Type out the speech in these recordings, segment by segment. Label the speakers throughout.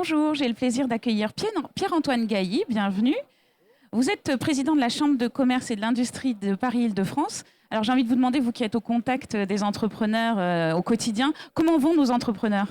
Speaker 1: Bonjour, j'ai le plaisir d'accueillir Pierre-Antoine Gailly, bienvenue. Vous êtes président de la Chambre de commerce et de l'industrie de Paris-Île-de-France. Alors j'ai envie de vous demander, vous qui êtes au contact des entrepreneurs au quotidien, comment vont nos entrepreneurs ?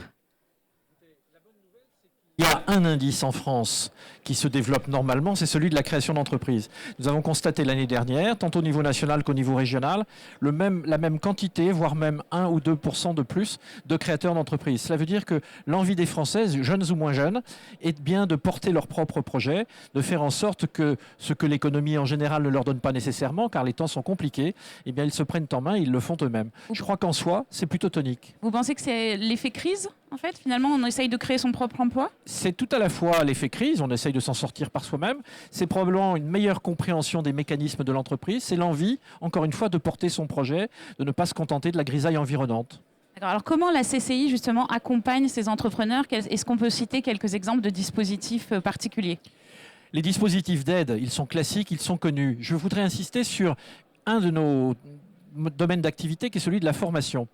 Speaker 2: Il y a un indice en France qui se développe normalement, c'est celui de la création d'entreprises. Nous avons constaté l'année dernière, tant au niveau national qu'au niveau régional, la même quantité, voire même 1 ou 2% de plus de créateurs d'entreprises. Cela veut dire que l'envie des Français, jeunes ou moins jeunes, est bien de porter leurs propres projets, de faire en sorte que ce que l'économie en général ne leur donne pas nécessairement, car les temps sont compliqués, eh bien ils se prennent en main et ils le font eux-mêmes. Je crois qu'en soi, c'est plutôt tonique.
Speaker 1: Vous pensez que c'est l'effet crise ? En fait, finalement, on essaye de créer son propre emploi ?
Speaker 2: C'est tout à la fois l'effet crise, on essaye de s'en sortir par soi-même, c'est probablement une meilleure compréhension des mécanismes de l'entreprise, c'est l'envie, encore une fois, de porter son projet, de ne pas se contenter de la grisaille environnante.
Speaker 1: D'accord. Alors comment la CCI, justement, accompagne ces entrepreneurs ? Est-ce qu'on peut citer quelques exemples de dispositifs particuliers ?
Speaker 2: Les dispositifs d'aide, ils sont classiques, ils sont connus. Je voudrais insister sur un de nos domaines d'activité qui est celui de la formation,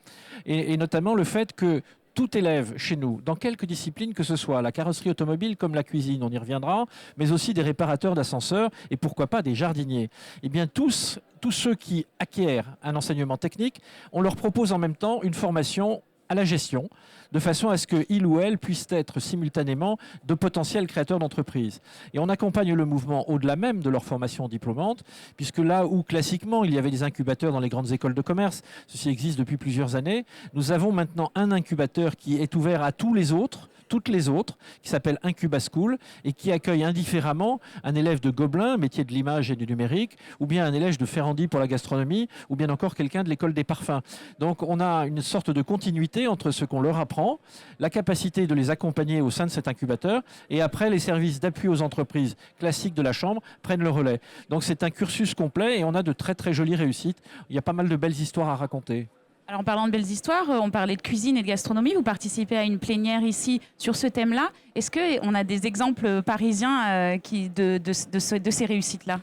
Speaker 2: et notamment le fait que tout élève chez nous, dans quelque discipline que ce soit, la carrosserie automobile comme la cuisine, on y reviendra, mais aussi des réparateurs d'ascenseurs et pourquoi pas des jardiniers. Eh bien tous ceux qui acquièrent un enseignement technique, on leur propose en même temps une formation à la gestion, de façon à ce qu'il ou elle puisse être simultanément de potentiels créateurs d'entreprises. Et on accompagne le mouvement au-delà même de leur formation diplômante, puisque là où classiquement il y avait des incubateurs dans les grandes écoles de commerce, ceci existe depuis plusieurs années, nous avons maintenant un incubateur qui est ouvert à toutes les autres, qui s'appelle Incubaschool et qui accueille indifféremment un élève de Gobelin, métier de l'image et du numérique, ou bien un élève de Ferrandi pour la gastronomie, ou bien encore quelqu'un de l'école des parfums. Donc on a une sorte de continuité entre ce qu'on leur apprend, la capacité de les accompagner au sein de cet incubateur, et après les services d'appui aux entreprises classiques de la Chambre prennent le relais. Donc c'est un cursus complet et on a de très très jolies réussites. Il y a pas mal de belles histoires à raconter.
Speaker 1: Alors en parlant de belles histoires, on parlait de cuisine et de gastronomie. Vous participez à une plénière ici sur ce thème-là. Est-ce qu'on a des exemples parisiens de ces réussites-là ?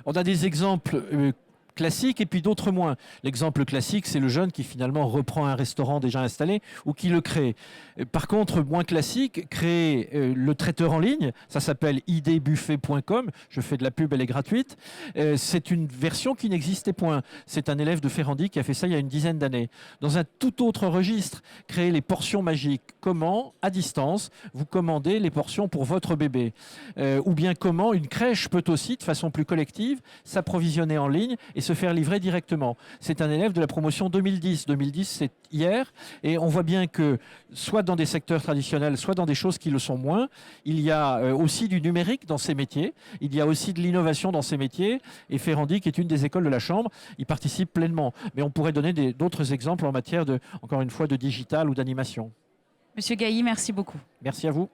Speaker 2: On a des exemples classiques et puis d'autres moins. L'exemple classique, c'est le jeune qui finalement reprend un restaurant déjà installé ou qui le crée. Par contre, moins classique, créer le traiteur en ligne, ça s'appelle idbuffet.com, je fais de la pub, elle est gratuite. C'est une version qui n'existait point. C'est un élève de Ferrandi qui a fait ça il y a une dizaine d'années. Dans un tout autre registre, créer les portions magiques. Comment, à distance, vous commandez les portions pour votre bébé. Ou bien comment une crèche peut aussi, de façon plus collective, s'approvisionner en ligne et se faire livrer directement. C'est un élève de la promotion 2010. 2010, c'est hier. Et on voit bien que, soit dans des secteurs traditionnels, soit dans des choses qui le sont moins, il y a aussi du numérique dans ces métiers. Il y a aussi de l'innovation dans ces métiers. Et Ferrandi, qui est une des écoles de la Chambre, y participe pleinement. Mais on pourrait donner d'autres exemples en matière encore une fois, de digital ou d'animation.
Speaker 1: Monsieur Gailly, merci beaucoup.
Speaker 2: Merci à vous.